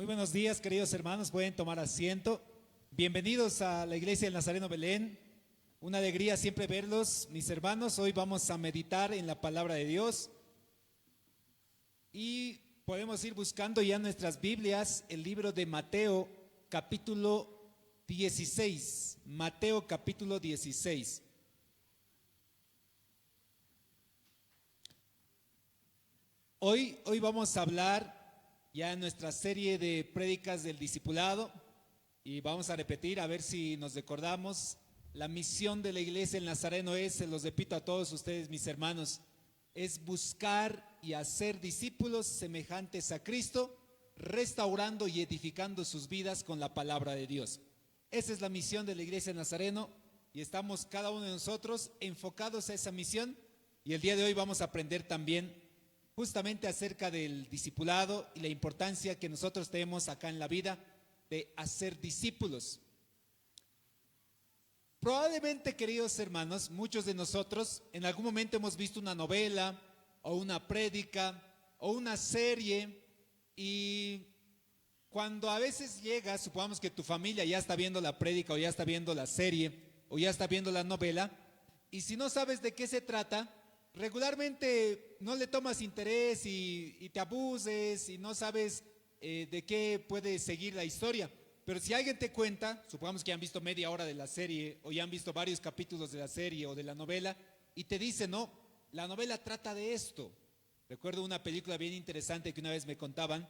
Muy buenos días, queridos hermanos. Pueden tomar asiento. Bienvenidos a la Iglesia del Nazareno Belén. Una alegría siempre verlos, mis hermanos. Hoy vamos a meditar en la palabra de Dios y podemos ir buscando ya nuestras Biblias, el libro de Mateo, capítulo 16. Mateo, capítulo 16. Hoy vamos a hablar ya en nuestra serie de prédicas del discipulado y vamos a repetir a ver si nos recordamos. La misión de la Iglesia del Nazareno es, se los repito a todos ustedes, mis hermanos, es buscar y hacer discípulos semejantes a Cristo, restaurando y edificando sus vidas con la palabra de Dios. Esa es la misión de la Iglesia del Nazareno y estamos cada uno de nosotros enfocados a esa misión, y el día de hoy vamos a aprender también justamente acerca del discipulado y la importancia que nosotros tenemos acá en la vida de hacer discípulos. Probablemente, queridos hermanos, muchos de nosotros en algún momento hemos visto una novela o una prédica o una serie, y cuando a veces llega, supongamos que tu familia ya está viendo la prédica o ya está viendo la serie o ya está viendo la novela, y si no sabes de qué se trata, regularmente no le tomas interés y te abuses y no sabes de qué puede seguir la historia. Pero si alguien te cuenta, supongamos que ya han visto media hora de la serie o ya han visto varios capítulos de la serie o de la novela, y te dice, no, la novela trata de esto. Recuerdo una película bien interesante que una vez me contaban,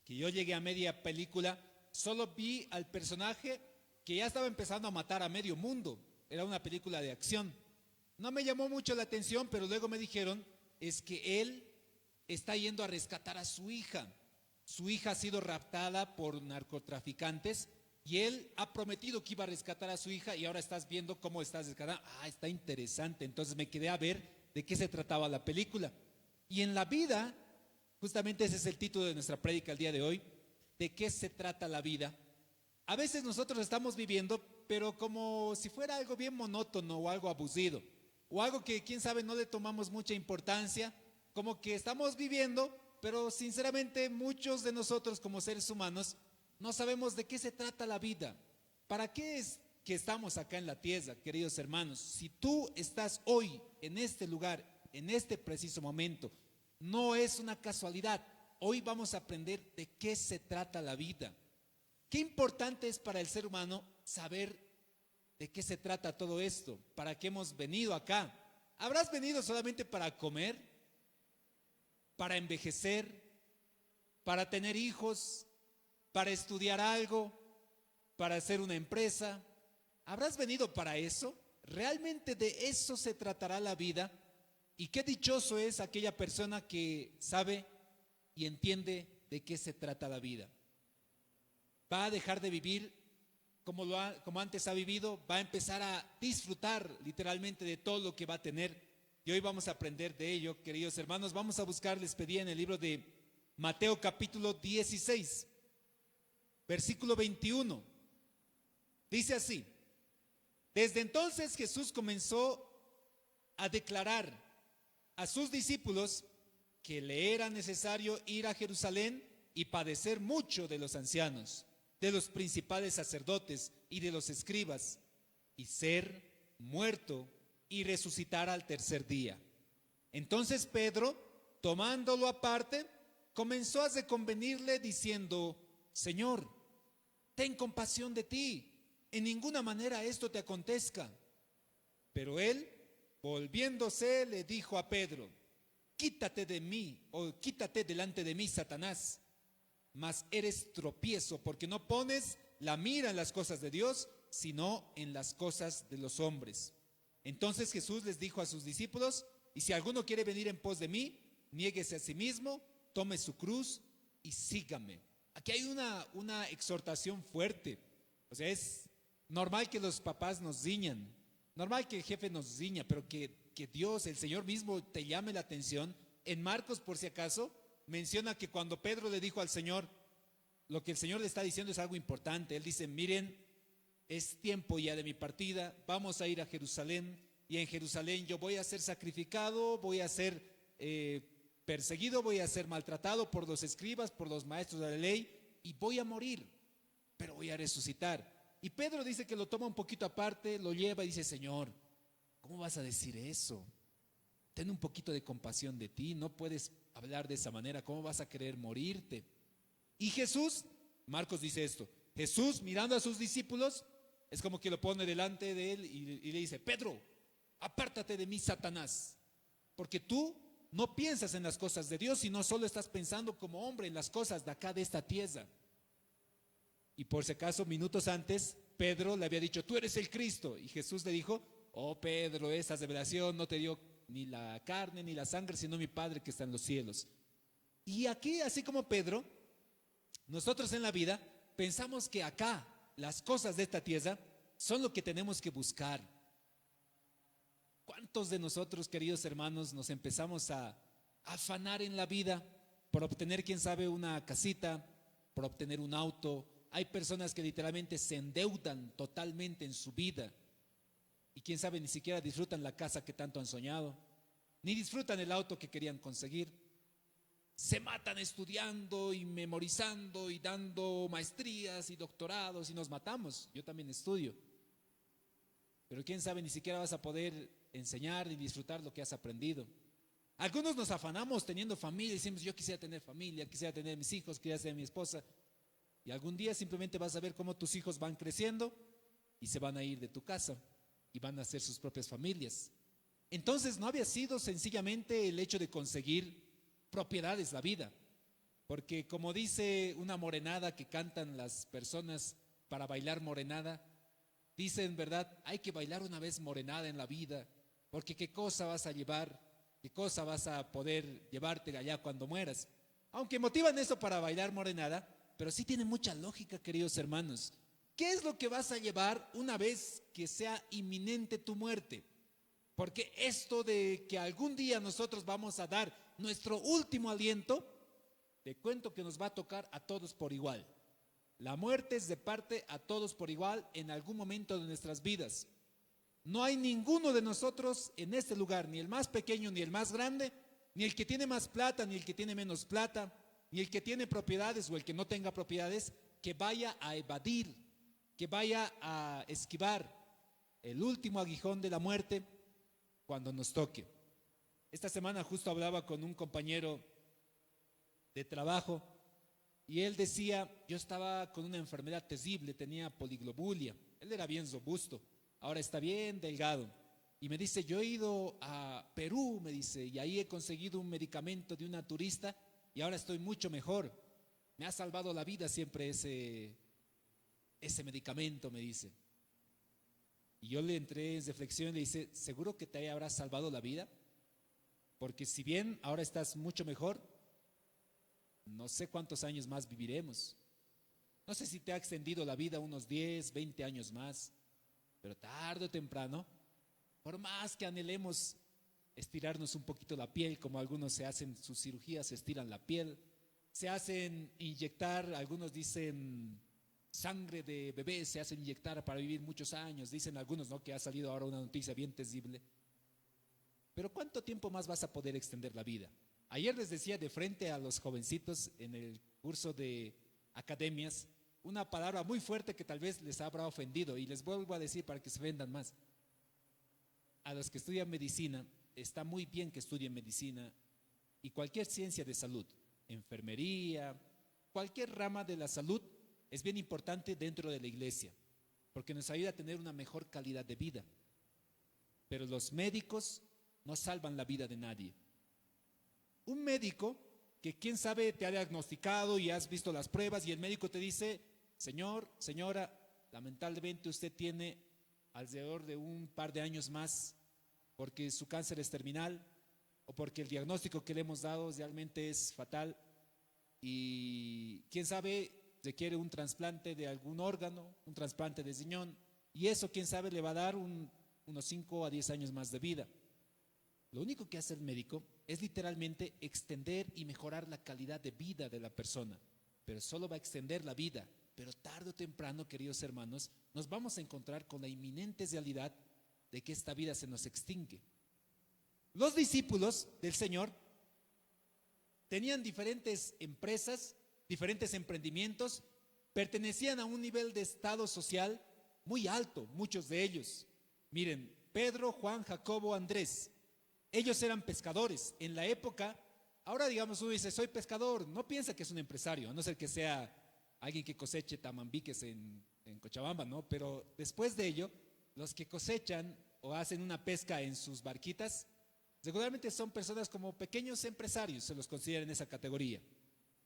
que yo llegué a media película, solo vi al personaje que ya estaba empezando a matar a medio mundo. Era una película de acción. No me llamó mucho la atención, pero luego me dijeron, es que él está yendo a rescatar a su hija. Su hija ha sido raptada por narcotraficantes y él ha prometido que iba a rescatar a su hija, y ahora estás viendo cómo estás rescatando. Ah, está interesante. Entonces me quedé a ver de qué se trataba la película. Y en la vida, justamente ese es el título de nuestra prédica el día de hoy, ¿de qué se trata la vida? A veces nosotros estamos viviendo, pero como si fuera algo bien monótono o algo aburrido, o algo que quién sabe no le tomamos mucha importancia, como que estamos viviendo, pero sinceramente muchos de nosotros como seres humanos no sabemos de qué se trata la vida. ¿Para qué es que estamos acá en la tierra, queridos hermanos? Si tú estás hoy en este lugar, en este preciso momento, no es una casualidad. Hoy vamos a aprender de qué se trata la vida. Qué importante es para el ser humano saber de qué se trata todo esto, para qué hemos venido acá. ¿Habrás venido solamente para comer, para envejecer, para tener hijos, para estudiar algo, para hacer una empresa? ¿Habrás venido para eso? ¿Realmente de eso se tratará la vida? Y qué dichoso es aquella persona que sabe y entiende de qué se trata la vida. Va a dejar de vivir como antes ha vivido, va a empezar a disfrutar literalmente de todo lo que va a tener. Y hoy vamos a aprender de ello, queridos hermanos. Vamos a buscar, les pedí en el libro de Mateo capítulo 16, versículo 21. Dice así: desde entonces Jesús comenzó a declarar a sus discípulos que le era necesario ir a Jerusalén y padecer mucho de los ancianos, de los principales sacerdotes y de los escribas, y ser muerto y resucitar al tercer día. Entonces Pedro, tomándolo aparte, comenzó a reconvenirle diciendo: Señor, ten compasión de ti, en ninguna manera esto te acontezca. Pero él, volviéndose, le dijo a Pedro: quítate de mí, o quítate delante de mí, Satanás, mas eres tropiezo, porque no pones la mira en las cosas de Dios, sino en las cosas de los hombres. Entonces Jesús les dijo a sus discípulos: y si alguno quiere venir en pos de mí, niéguese a sí mismo, tome su cruz y sígame. Aquí hay una exhortación fuerte. O sea, es normal que los papás nos riñan, normal que el jefe nos riña, pero que Dios, el Señor mismo, te llame la atención. En Marcos, por si acaso, menciona que cuando Pedro le dijo al Señor, lo que el Señor le está diciendo es algo importante. Él dice: miren, es tiempo ya de mi partida, vamos a ir a Jerusalén, y en Jerusalén yo voy a ser sacrificado, voy a ser perseguido, voy a ser maltratado por los escribas, por los maestros de la ley, y voy a morir, pero voy a resucitar. Y Pedro dice que lo toma un poquito aparte, lo lleva y dice, Señor, ¿cómo vas a decir eso? Ten un poquito de compasión de ti, no puedes hablar de esa manera, ¿cómo vas a querer morirte? Y Jesús, Marcos dice esto, Jesús mirando a sus discípulos, es como que lo pone delante de él y le dice, Pedro, apártate de mí, Satanás, porque tú no piensas en las cosas de Dios, sino solo estás pensando como hombre en las cosas de acá, de esta tierra. Y por si acaso, minutos antes, Pedro le había dicho, tú eres el Cristo. Y Jesús le dijo, oh Pedro, esa revelación no te dio ni la carne ni la sangre, sino mi Padre que está en los cielos. Y aquí, así como Pedro, nosotros en la vida pensamos que acá las cosas de esta tierra son lo que tenemos que buscar. ¿Cuántos de nosotros, queridos hermanos, nos empezamos a afanar en la vida por obtener, quién sabe, una casita, por obtener un auto? Hay personas que literalmente se endeudan totalmente en su vida y quién sabe ni siquiera disfrutan la casa que tanto han soñado, ni disfrutan el auto que querían conseguir. Se matan estudiando y memorizando y dando maestrías y doctorados y nos matamos. Yo también estudio. Pero quién sabe ni siquiera vas a poder enseñar ni disfrutar lo que has aprendido. Algunos nos afanamos teniendo familia y decimos, yo quisiera tener familia, quisiera tener mis hijos, quisiera tener mi esposa. Y algún día simplemente vas a ver cómo tus hijos van creciendo y se van a ir de tu casa y van a hacer sus propias familias. Entonces no había sido sencillamente el hecho de conseguir propiedades la vida, porque como dice una morenada que cantan las personas para bailar morenada, dicen, ¿verdad? Hay que bailar una vez morenada en la vida, porque qué cosa vas a llevar, qué cosa vas a poder llevarte allá cuando mueras. Aunque motivan eso para bailar morenada, pero sí tiene mucha lógica, queridos hermanos. ¿Qué es lo que vas a llevar una vez que sea inminente tu muerte? Porque esto de que algún día nosotros vamos a dar nuestro último aliento, te cuento que nos va a tocar a todos por igual. La muerte es de parte a todos por igual en algún momento de nuestras vidas. No hay ninguno de nosotros en este lugar, ni el más pequeño ni el más grande, ni el que tiene más plata ni el que tiene menos plata, ni el que tiene propiedades o el que no tenga propiedades, que vaya a evadir, que vaya a esquivar el último aguijón de la muerte cuando nos toque. Esta semana justo hablaba con un compañero de trabajo y él decía, yo estaba con una enfermedad terrible, tenía poliglobulia, él era bien robusto, ahora está bien delgado. Y me dice, yo he ido a Perú, me dice, y ahí he conseguido un medicamento de una turista y ahora estoy mucho mejor. Me ha salvado la vida siempre ese medicamento, me dice. Y yo le entré en reflexión y le dice, ¿seguro que te habrá salvado la vida? Porque si bien ahora estás mucho mejor, no sé cuántos años más viviremos. No sé si te ha extendido la vida unos 10, 20 años más, pero tarde o temprano, por más que anhelemos estirarnos un poquito la piel, como algunos se hacen sus cirugías, se estiran la piel, se hacen inyectar, algunos dicen sangre de bebé, se hacen inyectar para vivir muchos años, dicen algunos, ¿no? Que ha salido ahora una noticia bien terrible. Pero ¿cuánto tiempo más vas a poder extender la vida? Ayer les decía de frente a los jovencitos en el curso de academias una palabra muy fuerte que tal vez les habrá ofendido y les vuelvo a decir para que se vendan más. A los que estudian medicina, está muy bien que estudien medicina y cualquier ciencia de salud, enfermería, cualquier rama de la salud es bien importante dentro de la iglesia porque nos ayuda a tener una mejor calidad de vida. Pero los médicos no salvan la vida de nadie. Un médico que quién sabe te ha diagnosticado y has visto las pruebas y el médico te dice, señor, señora, lamentablemente usted tiene alrededor de un par de años más porque su cáncer es terminal o porque el diagnóstico que le hemos dado realmente es fatal y quién sabe requiere un trasplante de algún órgano, un trasplante de riñón y eso quién sabe le va a dar unos 5 a 10 años más de vida. Lo único que hace el médico es literalmente extender y mejorar la calidad de vida de la persona, pero solo va a extender la vida. Pero tarde o temprano, queridos hermanos, nos vamos a encontrar con la inminente realidad de que esta vida se nos extingue. Los discípulos del Señor tenían diferentes empresas diferentes emprendimientos, pertenecían a un nivel de estado social muy alto, muchos de ellos. Miren, Pedro, Juan, Jacobo, Andrés, ellos eran pescadores. En la época, ahora digamos, uno dice, soy pescador, no piensa que es un empresario, a no ser que sea alguien que coseche tamambiques en Cochabamba, ¿no? Pero después de ello, los que cosechan o hacen una pesca en sus barquitas, regularmente son personas como pequeños empresarios, se los considera en esa categoría.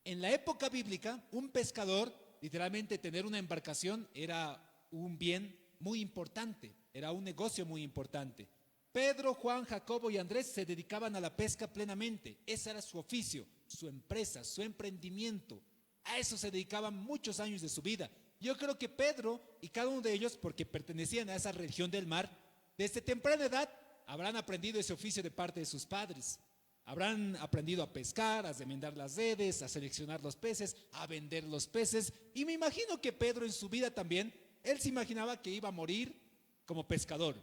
En la época bíblica, un pescador, literalmente tener una embarcación era un bien muy importante, era un negocio muy importante. Pedro, Juan, Jacobo y Andrés se dedicaban a la pesca plenamente. Ese era su oficio, su empresa, su emprendimiento. A eso se dedicaban muchos años de su vida. Yo creo que Pedro y cada uno de ellos, porque pertenecían a esa región del mar, desde temprana edad habrán aprendido ese oficio de parte de sus padres. Habrán aprendido a pescar, a remendar las redes, a seleccionar los peces, a vender los peces. Y me imagino que Pedro en su vida también, él se imaginaba que iba a morir como pescador.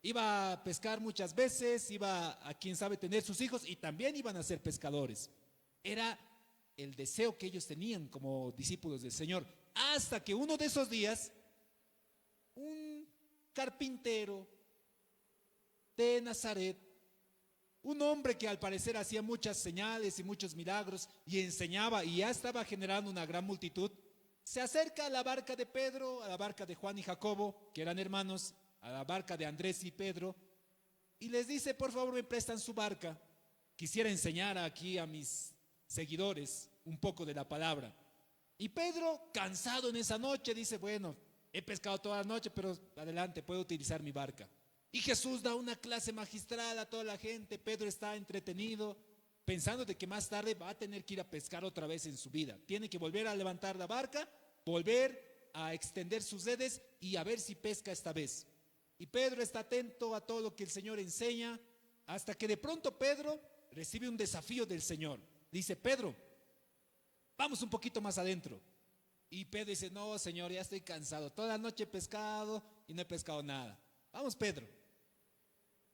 Iba a pescar muchas veces, iba a quién sabe tener sus hijos y también iban a ser pescadores. Era el deseo que ellos tenían como discípulos del Señor. Hasta que uno de esos días, un carpintero de Nazaret, un hombre que al parecer hacía muchas señales y muchos milagros y enseñaba y ya estaba generando una gran multitud, se acerca a la barca de Pedro, a la barca de Juan y Jacobo, que eran hermanos, a la barca de Andrés y Pedro, y les dice, por favor, me prestan su barca. Quisiera enseñar aquí a mis seguidores un poco de la palabra. Y Pedro, cansado en esa noche, dice, bueno, he pescado toda la noche, pero adelante, puedo utilizar mi barca. Y Jesús da una clase magistral a toda la gente. Pedro está entretenido, pensando de que más tarde va a tener que ir a pescar otra vez en su vida. Tiene que volver a levantar la barca, volver a extender sus redes y a ver si pesca esta vez. Y Pedro está atento a todo lo que el Señor enseña, hasta que de pronto Pedro recibe un desafío del Señor. Dice, Pedro, vamos un poquito más adentro. Y Pedro dice, no, Señor, ya estoy cansado. Toda la noche he pescado y no he pescado nada. Vamos, Pedro.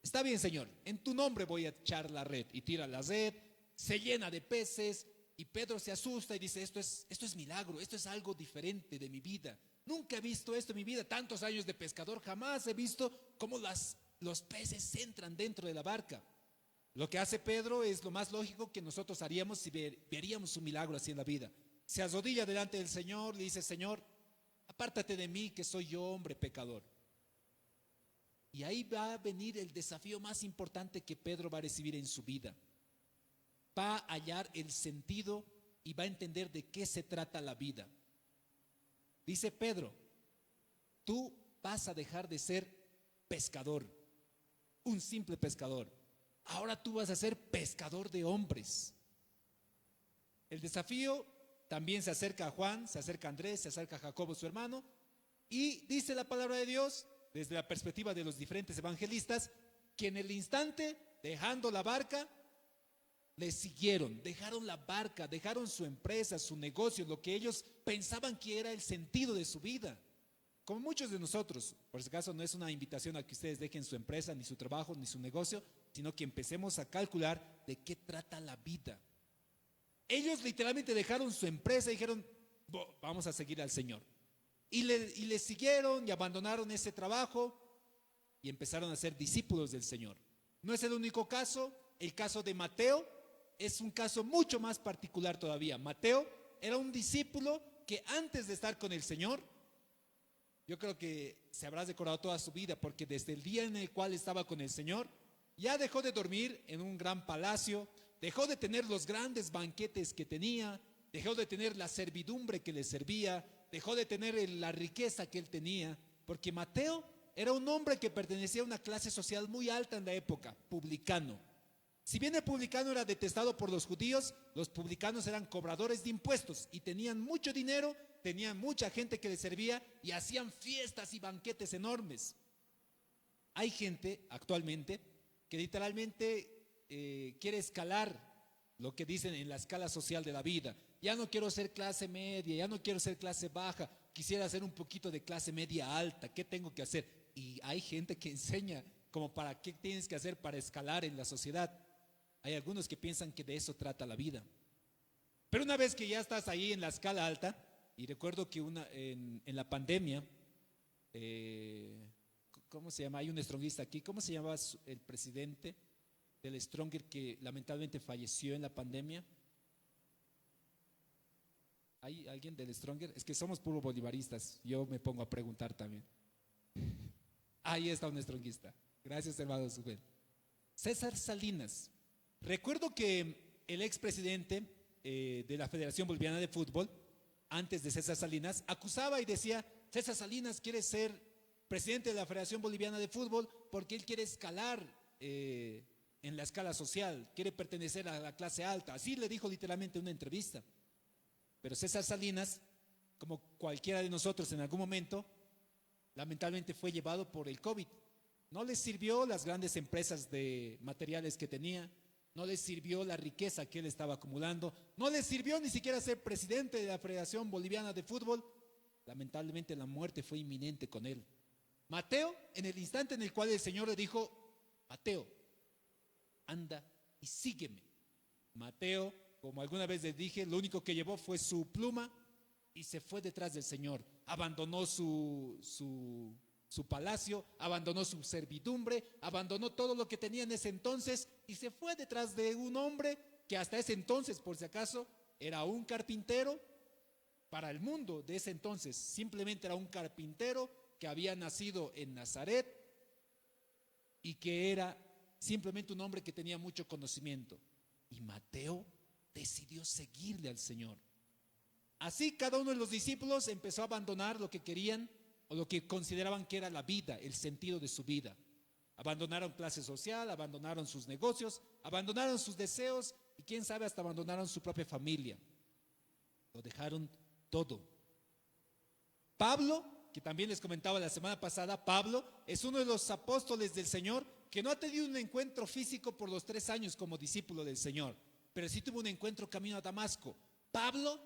Está bien, Señor, en tu nombre voy a echar la red. Y tira la red, se llena de peces. Y Pedro se asusta y dice, esto es milagro, esto es algo diferente de mi vida. Nunca he visto esto en mi vida, tantos años de pescador, jamás he visto cómo los peces entran dentro de la barca. Lo que hace Pedro es lo más lógico que nosotros haríamos si veríamos un milagro así en la vida. Se arrodilla delante del Señor, le dice, Señor, apártate de mí que soy yo hombre pecador. Y ahí va a venir el desafío más importante que Pedro va a recibir en su vida. Va a hallar el sentido y va a entender de qué se trata la vida. Dice Pedro, tú vas a dejar de ser pescador, un simple pescador. Ahora tú vas a ser pescador de hombres. El desafío también se acerca a Juan, se acerca a Andrés, se acerca a Jacobo, su hermano, y dice la palabra de Dios, desde la perspectiva de los diferentes evangelistas, que en el instante, dejando la barca, le siguieron, dejaron la barca, dejaron su empresa, su negocio, lo que ellos pensaban que era el sentido de su vida. Como muchos de nosotros, por si acaso no es una invitación a que ustedes dejen su empresa, ni su trabajo, ni su negocio, sino que empecemos a calcular de qué trata la vida. Ellos literalmente dejaron su empresa y dijeron, vamos a seguir al Señor. Y le siguieron y abandonaron ese trabajo y empezaron a ser discípulos del Señor. No es el único caso, el caso de Mateo es un caso mucho más particular todavía. Mateo era un discípulo que antes de estar con el Señor, yo creo que se habrá recordado toda su vida, porque desde el día en el cual estaba con el Señor, ya dejó de dormir en un gran palacio, dejó de tener los grandes banquetes que tenía, dejó de tener la servidumbre que le servía, dejó de tener la riqueza que él tenía, porque Mateo era un hombre que pertenecía a una clase social muy alta en la época, publicano. Si bien el publicano era detestado por los judíos, los publicanos eran cobradores de impuestos y tenían mucho dinero, tenían mucha gente que les servía y hacían fiestas y banquetes enormes. Hay gente actualmente que literalmente quiere escalar lo que dicen en la escala social de la vida. Ya no quiero ser clase media, ya no quiero ser clase baja, quisiera ser un poquito de clase media alta, ¿qué tengo que hacer? Y hay gente que enseña como para qué tienes que hacer para escalar en la sociedad. Hay algunos que piensan que de eso trata la vida. Pero una vez que ya estás ahí en la escala alta, y recuerdo que en la pandemia, ¿cómo se llama? Hay un stronguista aquí, ¿cómo se llama el presidente del Stronger que lamentablemente falleció en la pandemia? ¿Hay alguien del Stronger? Es que somos puros bolivaristas, yo me pongo a preguntar también. Ahí está un stronguista. Gracias, hermano Subel. César Salinas. Recuerdo que el expresidente de la Federación Boliviana de Fútbol, antes de César Salinas, acusaba y decía, César Salinas quiere ser presidente de la Federación Boliviana de Fútbol porque él quiere escalar en la escala social, quiere pertenecer a la clase alta. Así le dijo literalmente en una entrevista. Pero César Salinas, como cualquiera de nosotros en algún momento, lamentablemente fue llevado por el COVID. No les sirvió las grandes empresas de materiales que tenía, no les sirvió la riqueza que él estaba acumulando, no les sirvió ni siquiera ser presidente de la Federación Boliviana de Fútbol. Lamentablemente la muerte fue inminente con él. Mateo, en el instante en el cual el Señor le dijo, Mateo, anda y sígueme. Mateo, como alguna vez les dije, lo único que llevó fue su pluma y se fue detrás del Señor. Abandonó su palacio, abandonó su servidumbre, abandonó todo lo que tenía en ese entonces y se fue detrás de un hombre que hasta ese entonces, por si acaso, era un carpintero para el mundo de ese entonces. Simplemente era un carpintero que había nacido en Nazaret y que era simplemente un hombre que tenía mucho conocimiento. Y Mateo decidió seguirle al Señor. Así cada uno de los discípulos empezó a abandonar lo que querían o lo que consideraban que era la vida, el sentido de su vida. Abandonaron clase social, abandonaron sus negocios, abandonaron sus deseos y quién sabe hasta abandonaron su propia familia. Lo dejaron todo. Pablo, que también les comentaba la semana pasada, Pablo es uno de los apóstoles del Señor que no ha tenido un encuentro físico por los 3 años como discípulo del Señor, pero sí tuvo un encuentro camino a Damasco. Pablo,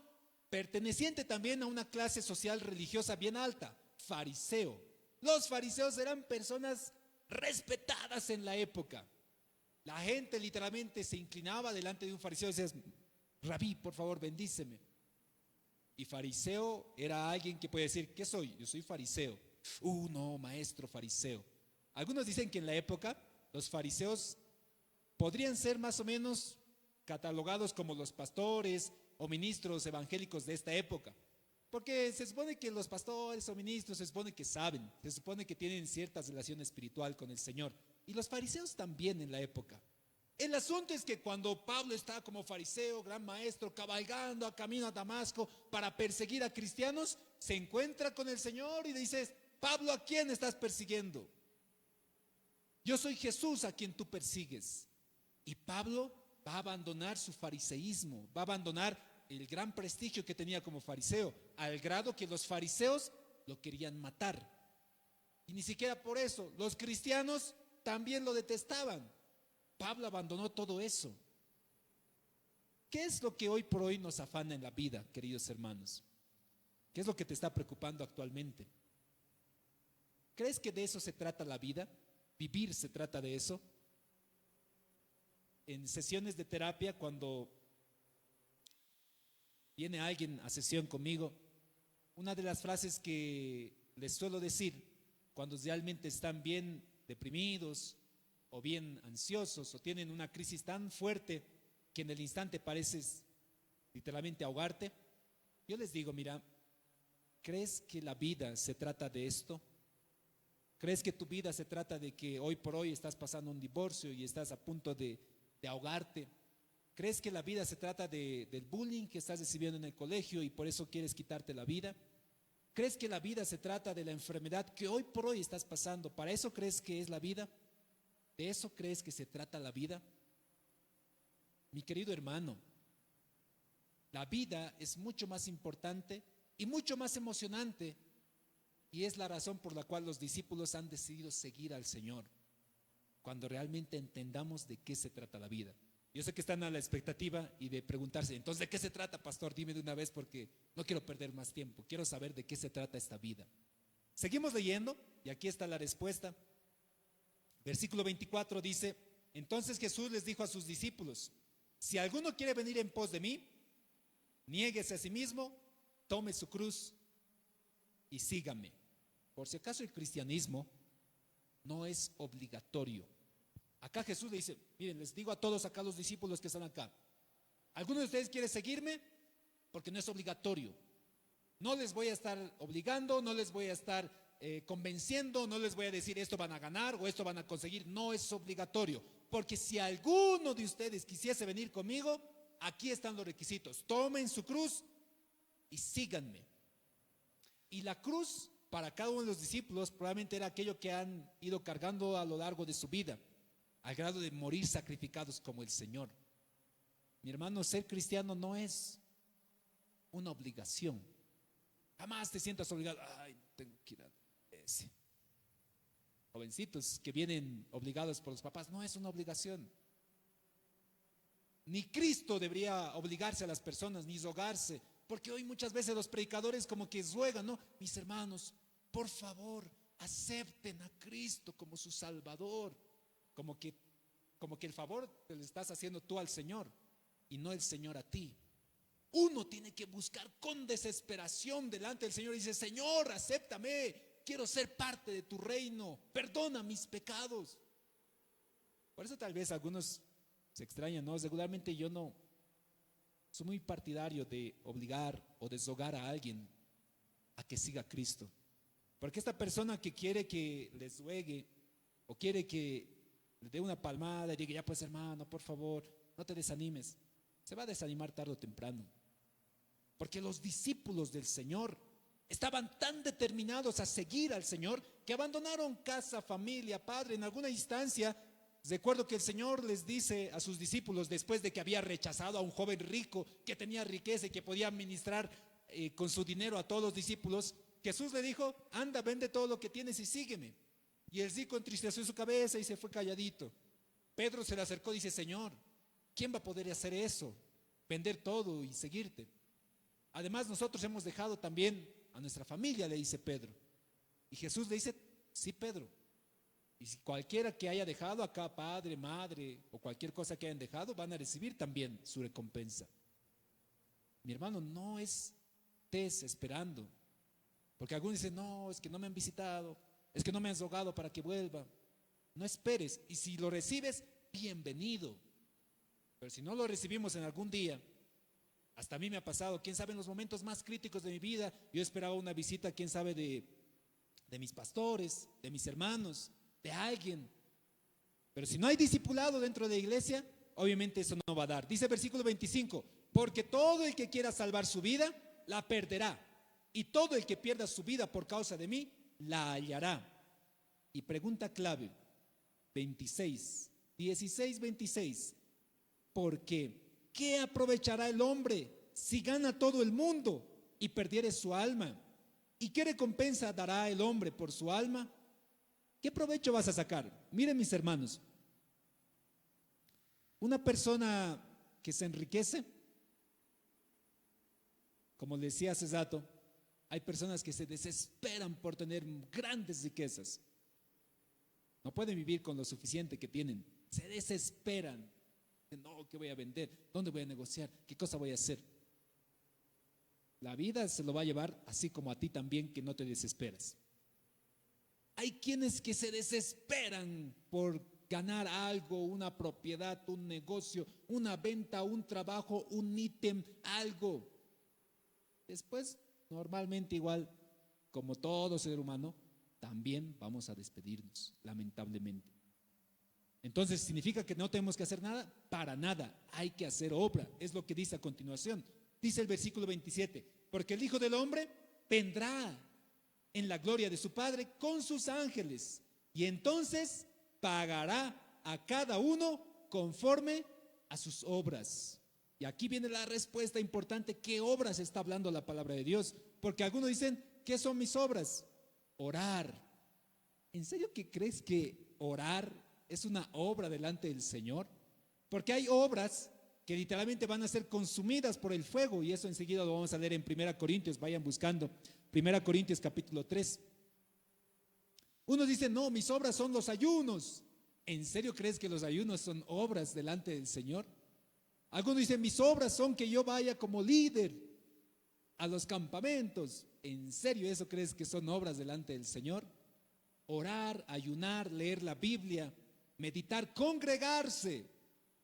perteneciente también a una clase social religiosa bien alta, fariseo. Los fariseos eran personas respetadas en la época. La gente literalmente se inclinaba delante de un fariseo y decía, Rabí, por favor, bendíceme. Y fariseo era alguien que puede decir, ¿qué soy? Yo soy fariseo. No, maestro fariseo. Algunos dicen que en la época los fariseos podrían ser más o menos catalogados como los pastores o ministros evangélicos de esta época. Porque se supone que los pastores o ministros se supone que saben, se supone que tienen cierta relación espiritual con el Señor. Y los fariseos también en la época. El asunto es que cuando Pablo está como fariseo, gran maestro, cabalgando a camino a Damasco para perseguir a cristianos, se encuentra con el Señor y dice, Pablo, ¿a quién estás persiguiendo? Yo soy Jesús a quien tú persigues. Y Pablo va a abandonar su fariseísmo, va a abandonar el gran prestigio que tenía como fariseo, al grado que los fariseos lo querían matar. Y ni siquiera por eso, los cristianos también lo detestaban. Pablo abandonó todo eso. ¿Qué es lo que hoy por hoy nos afana en la vida, queridos hermanos? ¿Qué es lo que te está preocupando actualmente? ¿Crees que de eso se trata la vida? ¿Vivir se trata de eso? En sesiones de terapia, cuando viene alguien a sesión conmigo, una de las frases que les suelo decir cuando realmente están bien deprimidos o bien ansiosos o tienen una crisis tan fuerte que en el instante pareces literalmente ahogarte, yo les digo, mira, ¿crees que la vida se trata de esto? ¿Crees que tu vida se trata de que hoy por hoy estás pasando un divorcio y estás a punto de ahogarte? ¿Crees que la vida se trata del bullying que estás recibiendo en el colegio y por eso quieres quitarte la vida? ¿Crees que la vida se trata de la enfermedad que hoy por hoy estás pasando? ¿Para eso crees que es la vida? ¿De eso crees que se trata la vida? Mi querido hermano, la vida es mucho más importante y mucho más emocionante y es la razón por la cual los discípulos han decidido seguir al Señor cuando realmente entendamos de qué se trata la vida. Yo sé que están a la expectativa y de preguntarse, entonces, ¿de qué se trata, pastor? Dime de una vez porque no quiero perder más tiempo. Quiero saber de qué se trata esta vida. Seguimos leyendo y aquí está la respuesta. Versículo 24 dice, entonces Jesús les dijo a sus discípulos, si alguno quiere venir en pos de mí, niéguese a sí mismo, tome su cruz y sígame. Por si acaso el cristianismo no es obligatorio. Acá Jesús le dice, miren, les digo a todos acá los discípulos que están acá, ¿alguno de ustedes quiere seguirme? Porque no es obligatorio. No les voy a estar obligando, no les voy a estar convenciendo, no les voy a decir esto van a ganar o esto van a conseguir. No es obligatorio. Porque si alguno de ustedes quisiese venir conmigo, aquí están los requisitos. Tomen su cruz y síganme. Y la cruz para cada uno de los discípulos probablemente era aquello que han ido cargando a lo largo de su vida, al grado de morir sacrificados como el Señor. Mi hermano, ser cristiano no es una obligación. Jamás te sientas obligado. Ay, tengo que ir a ese. Jovencitos que vienen obligados por los papás, no es una obligación. Ni Cristo debería obligarse a las personas, ni rogarse, porque hoy muchas veces los predicadores como que ruegan, ¿no? Mis hermanos, por favor, acepten a Cristo como su Salvador, como que el favor te lo estás haciendo tú al Señor y no el Señor a ti. Uno tiene que buscar con desesperación delante del Señor y dice, Señor, acéptame, quiero ser parte de tu reino, perdona mis pecados. Por eso tal vez algunos se extrañan, ¿no? Regularmente yo no soy muy partidario de obligar o deshogar a alguien a que siga a Cristo. Porque esta persona que quiere que les ruegue o quiere que le dé una palmada y diga, ya pues hermano, por favor, no te desanimes, se va a desanimar tarde o temprano. Porque los discípulos del Señor estaban tan determinados a seguir al Señor que abandonaron casa, familia, padre. En alguna instancia, recuerdo que el Señor les dice a sus discípulos, después de que había rechazado a un joven rico que tenía riqueza y que podía administrar con su dinero a todos los discípulos, Jesús le dijo, anda, vende todo lo que tienes y sígueme. Y el rico entristeció su cabeza y se fue calladito. Pedro se le acercó y dice, Señor, ¿quién va a poder hacer eso? Vender todo y seguirte. Además, nosotros hemos dejado también a nuestra familia, le dice Pedro. Y Jesús le dice, sí, Pedro. Y si cualquiera que haya dejado acá, padre, madre, o cualquier cosa que hayan dejado, van a recibir también su recompensa. Mi hermano, no estés esperando. Porque algunos dicen, no, es que no me han visitado, es que no me han rogado para que vuelva. No esperes. Y si lo recibes, bienvenido. Pero si no lo recibimos en algún día, hasta a mí me ha pasado, quién sabe, en los momentos más críticos de mi vida, yo esperaba una visita, quién sabe, de mis pastores, de mis hermanos, de alguien. Pero si no hay discipulado dentro de la iglesia, obviamente eso no va a dar. Dice el versículo 25, porque todo el que quiera salvar su vida, la perderá. Y todo el que pierda su vida por causa de mí, la hallará. Y pregunta clave, 16, porque ¿qué aprovechará el hombre si gana todo el mundo y perdiere su alma? ¿Y qué recompensa dará el hombre por su alma? ¿Qué provecho vas a sacar? Miren, mis hermanos, una persona que se enriquece, como les decía hace rato, hay personas que se desesperan por tener grandes riquezas. No pueden vivir con lo suficiente que tienen. Se desesperan. No, ¿qué voy a vender? ¿Dónde voy a negociar? ¿Qué cosa voy a hacer? La vida se lo va a llevar así como a ti también, que no te desesperas. Hay quienes que se desesperan por ganar algo, una propiedad, un negocio, una venta, un trabajo, un ítem, algo. Después, normalmente igual, como todo ser humano, también vamos a despedirnos, lamentablemente. Entonces, ¿significa que no tenemos que hacer nada? Para nada, hay que hacer obra, es lo que dice a continuación. Dice el versículo 27, porque el Hijo del Hombre vendrá en la gloria de su Padre con sus ángeles, y entonces pagará a cada uno conforme a sus obras. Y aquí viene la respuesta importante, ¿qué obras está hablando la palabra de Dios? Porque algunos dicen, ¿qué son mis obras? Orar. ¿En serio que crees que orar es una obra delante del Señor? Porque hay obras que literalmente van a ser consumidas por el fuego, y eso enseguida lo vamos a leer en 1 Corintios, vayan buscando 1 Corintios capítulo 3. Unos dicen, no, mis obras son los ayunos. ¿En serio crees que los ayunos son obras delante del Señor? Algunos dicen, mis obras son que yo vaya como líder a los campamentos. ¿En serio eso crees que son obras delante del Señor? Orar, ayunar, leer la Biblia, meditar, congregarse.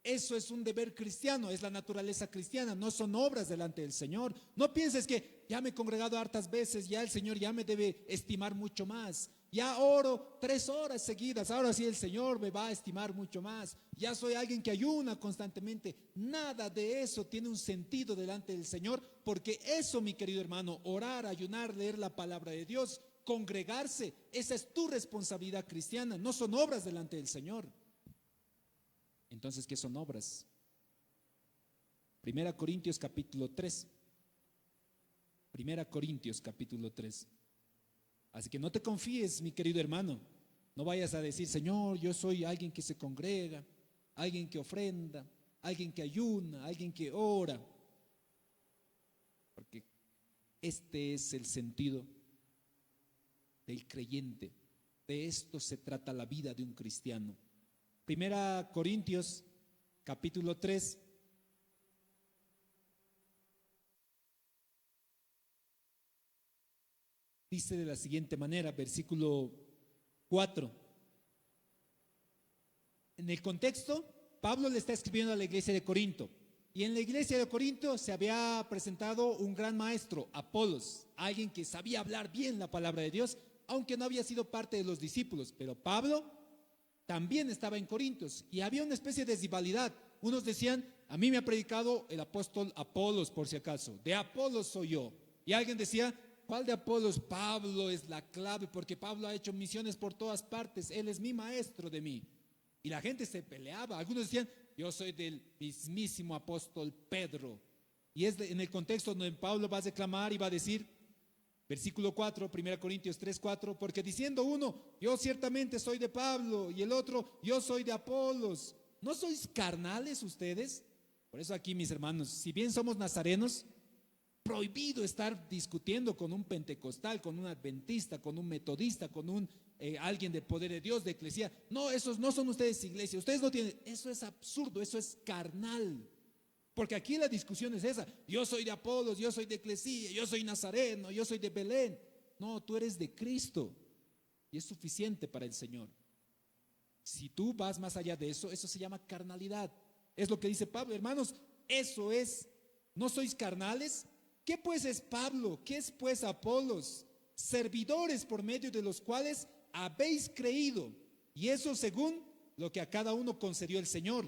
Eso es un deber cristiano, es la naturaleza cristiana, no son obras delante del Señor. No pienses que ya me he congregado hartas veces, ya el Señor ya me debe estimar mucho más. Ya oro 3 horas seguidas, ahora sí el Señor me va a estimar mucho más. Ya soy alguien que ayuna constantemente. Nada de eso tiene un sentido delante del Señor, porque eso, mi querido hermano, orar, ayunar, leer la palabra de Dios, congregarse, esa es tu responsabilidad cristiana, no son obras delante del Señor. Entonces, ¿qué son obras? 1 Corintios capítulo 3. 1 Corintios capítulo 3. Así que no te confíes, mi querido hermano. No vayas a decir, Señor, yo soy alguien que se congrega, alguien que ofrenda, alguien que ayuna, alguien que ora. Porque este es el sentido del creyente. De esto se trata la vida de un cristiano. 1 Corintios capítulo 3. Dice de la siguiente manera, versículo 4. En el contexto, Pablo le está escribiendo a la iglesia de Corinto. Y en la iglesia de Corinto se había presentado un gran maestro, Apolos, alguien que sabía hablar bien la palabra de Dios, aunque no había sido parte de los discípulos. Pero Pablo también estaba en Corintios y había una especie de rivalidad. Unos decían, a mí me ha predicado el apóstol Apolos, por si acaso, de Apolos soy yo. Y alguien decía, ¿cuál de Apolos? Pablo es la clave, porque Pablo ha hecho misiones por todas partes, él es mi maestro de mí. Y la gente se peleaba. Algunos decían, yo soy del mismísimo apóstol Pedro. Y es en el contexto donde Pablo va a declamar y va a decir, versículo 4, 1 Corintios 3, 4, porque diciendo uno, yo ciertamente soy de Pablo, y el otro, yo soy de Apolos. ¿No sois carnales ustedes? Por eso aquí, mis hermanos, si bien somos nazarenos, prohibido estar discutiendo con un pentecostal, con un adventista, con un metodista, con un alguien del poder de Dios, de eclesía. No, esos no son ustedes iglesia, ustedes no tienen. Eso es absurdo, eso es carnal. Porque aquí la discusión es esa. Yo soy de Apolos, yo soy de eclesía, yo soy nazareno, yo soy de Belén. No, tú eres de Cristo y es suficiente para el Señor. Si tú vas más allá de eso, eso se llama carnalidad. Es lo que dice Pablo, hermanos, eso es, ¿no sois carnales? ¿Qué pues es Pablo? ¿Qué es pues Apolos? Servidores por medio de los cuales habéis creído, y eso según lo que a cada uno concedió el Señor.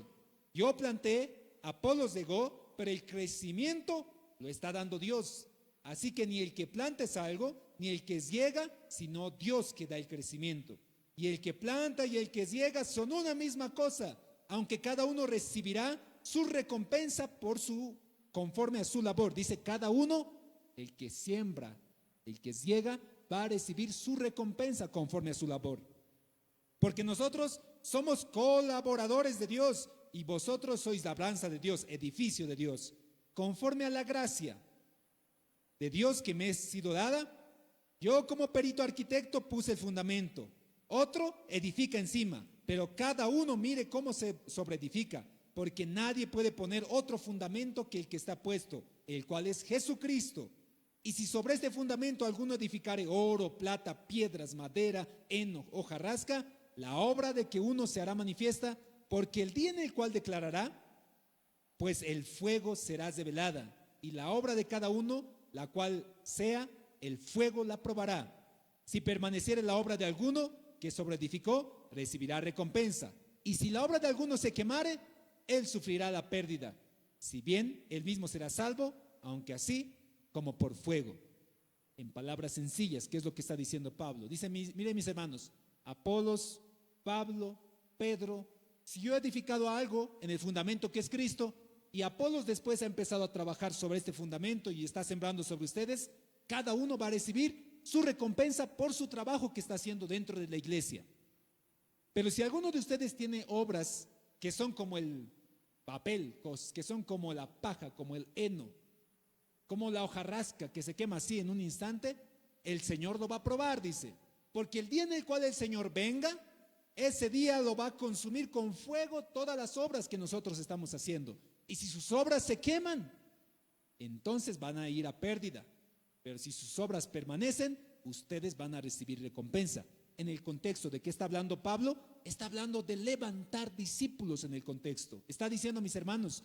Yo planté, Apolos regó, pero el crecimiento lo está dando Dios. Así que ni el que planta es algo, ni el que ciega, sino Dios que da el crecimiento. Y el que planta y el que ciega son una misma cosa, aunque cada uno recibirá su recompensa conforme a su labor. Dice cada uno, el que siembra, el que ciega, va a recibir su recompensa conforme a su labor. Porque nosotros somos colaboradores de Dios y vosotros sois labranza de Dios, edificio de Dios, conforme a la gracia de Dios que me ha sido dada. Yo como perito arquitecto puse el fundamento, otro edifica encima, pero cada uno mire cómo se sobreedifica, porque nadie puede poner otro fundamento que el que está puesto, el cual es Jesucristo. Y si sobre este fundamento alguno edificare oro, plata, piedras, madera, heno, hojarasca, la obra de que uno se hará manifiesta, porque el día en el cual declarará, pues el fuego será revelada, y la obra de cada uno, la cual sea, el fuego la probará. Si permaneciere la obra de alguno que sobreedificó, recibirá recompensa. Y si la obra de alguno se quemare, él sufrirá la pérdida. Si bien él mismo será salvo, aunque así como por fuego. En palabras sencillas, ¿qué es lo que está diciendo Pablo? Dice, miren mis hermanos, Apolos, Pablo, Pedro, si yo he edificado algo en el fundamento que es Cristo, y Apolos después ha empezado a trabajar sobre este fundamento y está sembrando sobre ustedes, cada uno va a recibir su recompensa por su trabajo que está haciendo dentro de la iglesia. Pero si alguno de ustedes tiene obras que son como el papel, que son como la paja, como el heno, como la hojarasca que se quema así en un instante, el Señor lo va a probar, dice, porque el día en el cual el Señor venga, ese día lo va a consumir con fuego todas las obras que nosotros estamos haciendo. Y si sus obras se queman, entonces van a ir a pérdida. Pero si sus obras permanecen, ustedes van a recibir recompensa. En el contexto de qué está hablando Pablo, está hablando de levantar discípulos en el contexto. Está diciendo, mis hermanos,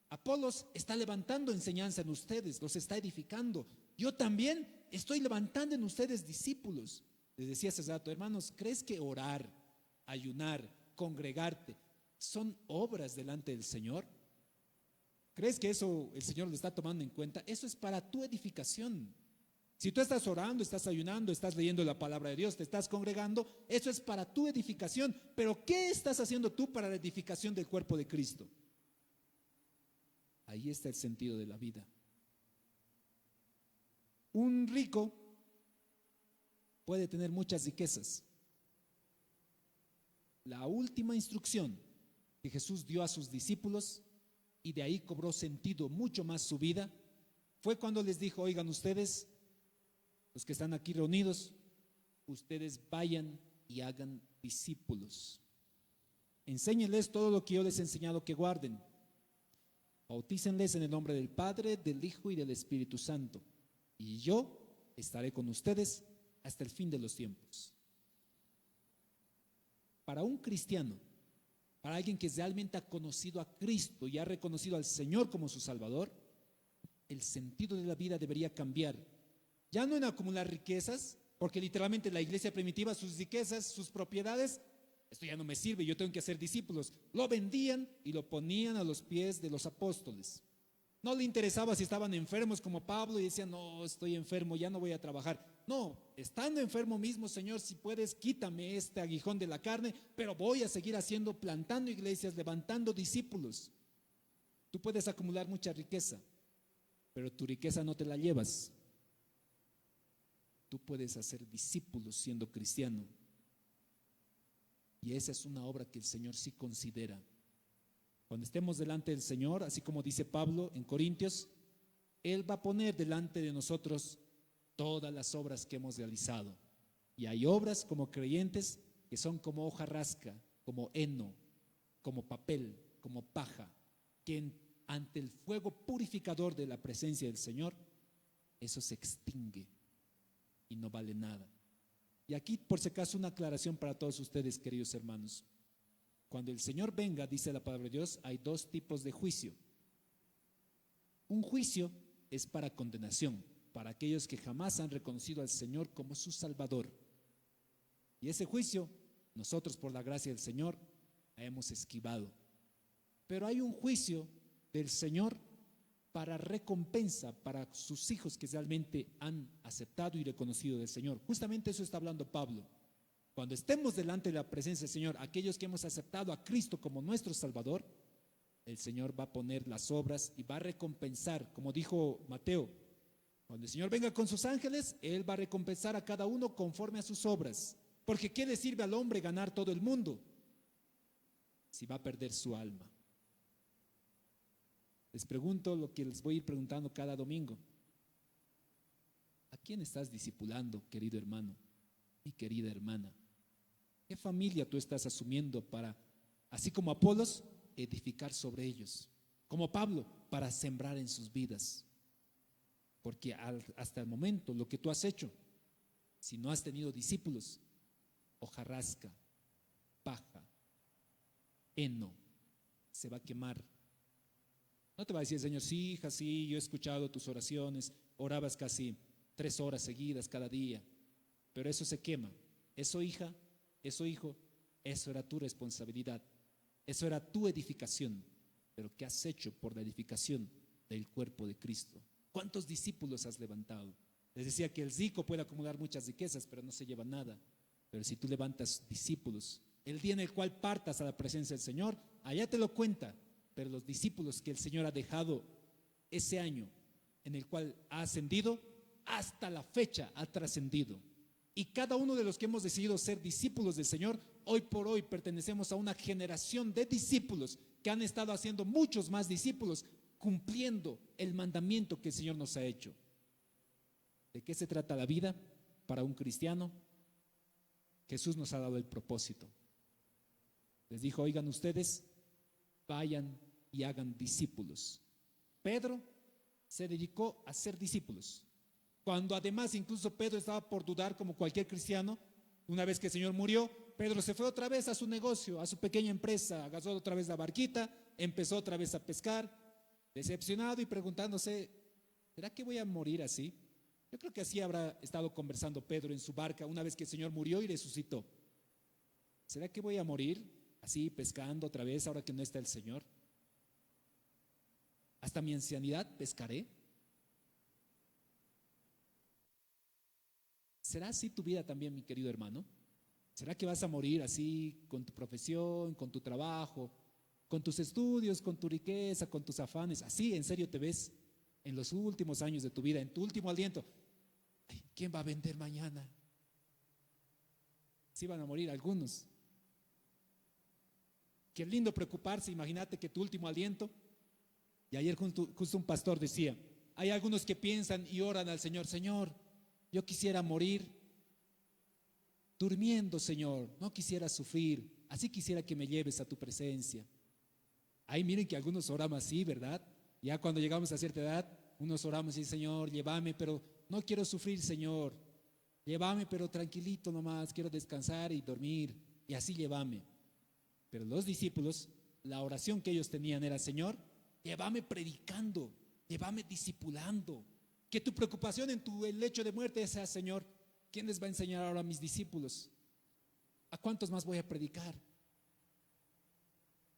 Apolos está levantando enseñanza en ustedes, los está edificando. Yo también estoy levantando en ustedes discípulos. Les decía hace rato, hermanos, ¿crees que orar, ayunar, congregarte son obras delante del Señor? ¿Crees que eso el Señor lo está tomando en cuenta? Eso es para tu edificación. Si tú estás orando, estás ayunando, estás leyendo la palabra de Dios, te estás congregando, eso es para tu edificación. Pero ¿qué estás haciendo tú para la edificación del cuerpo de Cristo? Ahí está el sentido de la vida. Un rico puede tener muchas riquezas. La última instrucción que Jesús dio a sus discípulos, y de ahí cobró sentido mucho más su vida, fue cuando les dijo, oigan ustedes, los que están aquí reunidos, ustedes vayan y hagan discípulos. Enséñenles todo lo que yo les he enseñado que guarden. Bautícenles en el nombre del Padre, del Hijo y del Espíritu Santo. Y yo estaré con ustedes hasta el fin de los tiempos. Para un cristiano, para alguien que realmente ha conocido a Cristo y ha reconocido al Señor como su Salvador, el sentido de la vida debería cambiar. Ya no en acumular riquezas, porque literalmente la iglesia primitiva, sus riquezas, sus propiedades, esto ya no me sirve, yo tengo que hacer discípulos. Lo vendían y lo ponían a los pies de los apóstoles. No le interesaba si estaban enfermos como Pablo y decían, no, estoy enfermo, ya no voy a trabajar. No, estando enfermo mismo, Señor, si puedes, quítame este aguijón de la carne, pero voy a seguir haciendo, plantando iglesias, levantando discípulos. Tú puedes acumular mucha riqueza, pero tu riqueza no te la llevas. Tú puedes hacer discípulos siendo cristiano. Y esa es una obra que el Señor sí considera. Cuando estemos delante del Señor, así como dice Pablo en Corintios, Él va a poner delante de nosotros todas las obras que hemos realizado. Y hay obras como creyentes que son como hoja rasca, como heno, como papel, como paja, que ante el fuego purificador de la presencia del Señor, eso se extingue y no vale nada. Y aquí, por si acaso, una aclaración para todos ustedes, queridos hermanos. Cuando el Señor venga, dice la palabra de Dios, hay dos tipos de juicio. Un juicio es para condenación, para aquellos que jamás han reconocido al Señor como su Salvador. Y ese juicio, nosotros por la gracia del Señor, la hemos esquivado. Pero hay un juicio del Señor para recompensa para sus hijos que realmente han aceptado y reconocido del Señor. Justamente eso está hablando Pablo. Cuando estemos delante de la presencia del Señor, aquellos que hemos aceptado a Cristo como nuestro Salvador, el Señor va a poner las obras y va a recompensar, como dijo Mateo, cuando el Señor venga con sus ángeles, Él va a recompensar a cada uno conforme a sus obras. Porque ¿qué le sirve al hombre ganar todo el mundo si va a perder su alma? Les pregunto lo que les voy a ir preguntando cada domingo. ¿A quién estás discipulando, querido hermano y querida hermana? ¿Qué familia tú estás asumiendo para, así como Apolos, edificar sobre ellos? Como Pablo, para sembrar en sus vidas. Porque hasta el momento lo que tú has hecho, si no has tenido discípulos, hojarasca, paja, heno, se va a quemar. No te va a decir el Señor, sí, hija, sí, yo he escuchado tus oraciones, orabas casi 3 horas seguidas cada día, pero eso se quema. Eso, hija, eso, hijo, eso era tu responsabilidad, eso era tu edificación, pero ¿qué has hecho por la edificación del cuerpo de Cristo? ¿Cuántos discípulos has levantado? Les decía que el rico puede acumular muchas riquezas, pero no se lleva nada. Pero si tú levantas discípulos, el día en el cual partas a la presencia del Señor, allá te lo cuenta. Pero los discípulos que el Señor ha dejado ese año en el cual ha ascendido, hasta la fecha ha trascendido. Y cada uno de los que hemos decidido ser discípulos del Señor, hoy por hoy pertenecemos a una generación de discípulos que han estado haciendo muchos más discípulos, cumpliendo el mandamiento que el Señor nos ha hecho. ¿De qué se trata la vida para un cristiano? Jesús nos ha dado el propósito. Les dijo, oigan ustedes, vayan y hagan discípulos. Pedro se dedicó a ser discípulos. Cuando además incluso Pedro estaba por dudar como cualquier cristiano, una vez que el Señor murió, Pedro se fue otra vez a su negocio, a su pequeña empresa, agarró otra vez la barquita, empezó otra vez a pescar, decepcionado y preguntándose, ¿será que voy a morir así? Yo creo que así habrá estado conversando Pedro en su barca una vez que el Señor murió y resucitó. ¿Será que voy a morir así pescando otra vez ahora que no está el Señor? ¿Hasta mi ancianidad pescaré? ¿Será así tu vida también, mi querido hermano? ¿Será que vas a morir así con tu profesión, con tu trabajo, con tus estudios, con tu riqueza, con tus afanes? ¿Así en serio te ves en los últimos años de tu vida, en tu último aliento? Ay, ¿quién va a vender mañana? Sí van a morir algunos. Qué lindo preocuparse, imagínate que tu último aliento. Y ayer justo un pastor decía, hay algunos que piensan y oran al Señor, Señor, yo quisiera morir durmiendo, Señor, no quisiera sufrir, así quisiera que me lleves a tu presencia. Ahí miren que algunos oramos así, ¿verdad? Ya cuando llegamos a cierta edad, unos oramos y Señor, llévame, pero no quiero sufrir, Señor. Llévame, pero tranquilito nomás, quiero descansar y dormir, y así llévame. Pero los discípulos, la oración que ellos tenían era, Señor, llévame predicando, llévame discipulando. Que tu preocupación en tu lecho de muerte sea, Señor, ¿quién les va a enseñar ahora a mis discípulos? ¿A cuántos más voy a predicar?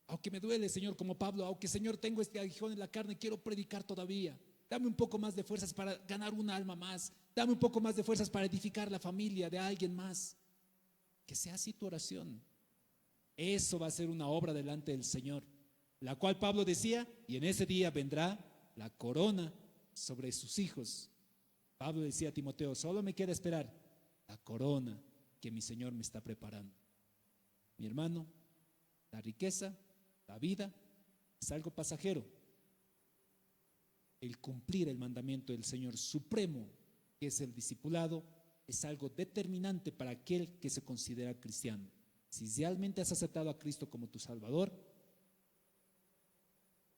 Aunque me duele, Señor, como Pablo, aunque, Señor, tengo este aguijón en la carne, quiero predicar todavía. Dame un poco más de fuerzas para ganar una alma más. Dame un poco más de fuerzas para edificar la familia de alguien más. Que sea así tu oración. Eso va a ser una obra delante del Señor, la cual Pablo decía, y en ese día vendrá la corona sobre sus hijos. Pablo decía a Timoteo, solo me queda esperar la corona que mi Señor me está preparando. Mi hermano, la riqueza, la vida, es algo pasajero. El cumplir el mandamiento del Señor supremo, que es el discipulado, es algo determinante para aquel que se considera cristiano. Si realmente has aceptado a Cristo como tu Salvador,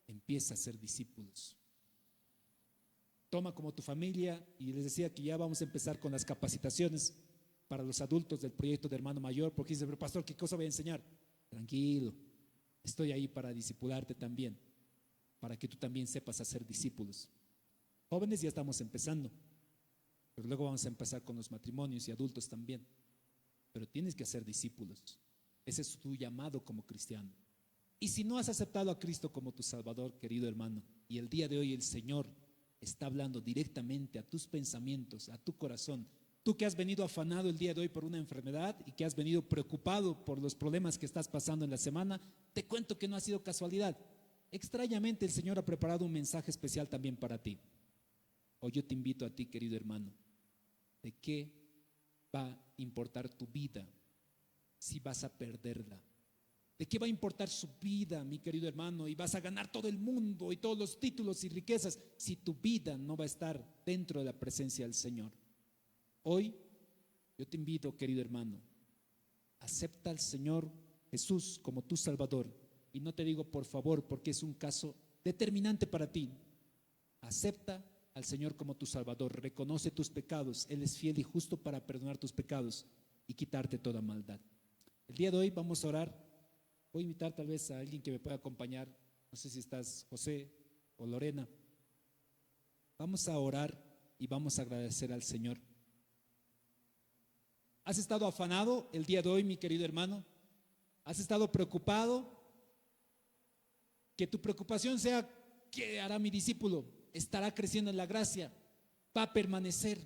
empieza a ser discípulos. Toma como tu familia, y les decía que ya vamos a empezar con las capacitaciones para los adultos del proyecto de hermano mayor, porque dice, pero pastor, ¿qué cosa voy a enseñar? Tranquilo, estoy ahí para discipularte también, para que tú también sepas hacer discípulos. Jóvenes ya estamos empezando, pero luego vamos a empezar con los matrimonios y adultos también. Pero tienes que hacer discípulos. Ese es tu llamado como cristiano. Y si no has aceptado a Cristo como tu Salvador, querido hermano, y el día de hoy el Señor está hablando directamente a tus pensamientos, a tu corazón, tú que has venido afanado el día de hoy por una enfermedad y que has venido preocupado por los problemas que estás pasando en la semana, te cuento que no ha sido casualidad. Extrañamente el Señor ha preparado un mensaje especial también para ti. Hoy yo te invito a ti, querido hermano, ¿de qué va a importar tu vida si vas a perderla? ¿De qué va a importar su vida, mi querido hermano? Y vas a ganar todo el mundo y todos los títulos y riquezas si tu vida no va a estar dentro de la presencia del Señor. Hoy yo te invito, querido hermano, acepta al Señor Jesús como tu Salvador. Y no te digo por favor porque es un caso determinante para ti. Acepta al Señor como tu Salvador, reconoce tus pecados. Él es fiel y justo para perdonar tus pecados y quitarte toda maldad. El día de hoy vamos a orar. Voy a invitar tal vez a alguien que me pueda acompañar. No sé si estás José o Lorena. Vamos a orar y vamos a agradecer al Señor. ¿Has estado afanado el día de hoy, mi querido hermano? ¿Has estado preocupado? Que tu preocupación sea, ¿qué hará mi discípulo? ¿Estará creciendo en la gracia? ¿Va a permanecer?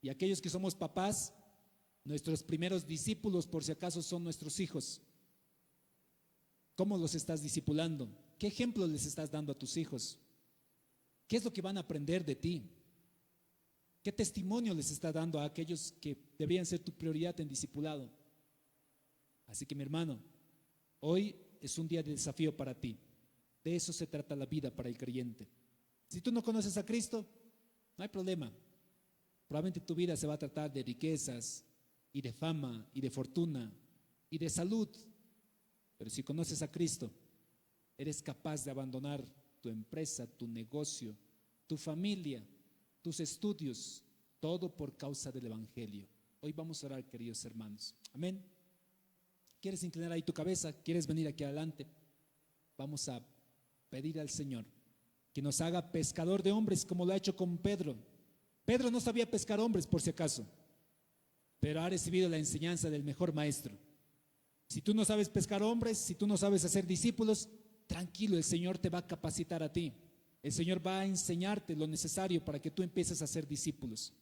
Y aquellos que somos papás, nuestros primeros discípulos, por si acaso, son nuestros hijos. ¿Cómo los estás discipulando? ¿Qué ejemplo les estás dando a tus hijos? ¿Qué es lo que van a aprender de ti? ¿Qué testimonio les estás dando a aquellos que deberían ser tu prioridad en discipulado? Así que, mi hermano, hoy es un día de desafío para ti. De eso se trata la vida para el creyente. Si tú no conoces a Cristo, no hay problema. Probablemente tu vida se va a tratar de riquezas y de fama y de fortuna y de salud. Pero si conoces a Cristo, Eres capaz de abandonar tu empresa, tu negocio, tu familia, tus estudios, todo por causa del Evangelio. Hoy vamos a orar, queridos hermanos. Amén. ¿Quieres inclinar ahí tu cabeza? ¿Quieres venir aquí adelante? Vamos a pedir al Señor que nos haga pescador de hombres como lo ha hecho con Pedro. Pedro no sabía pescar hombres por si acaso, pero ha recibido la enseñanza del mejor maestro. Si tú no sabes pescar hombres, si tú no sabes hacer discípulos, tranquilo, el Señor te va a capacitar a ti. El Señor va a enseñarte lo necesario para que tú empieces a hacer discípulos.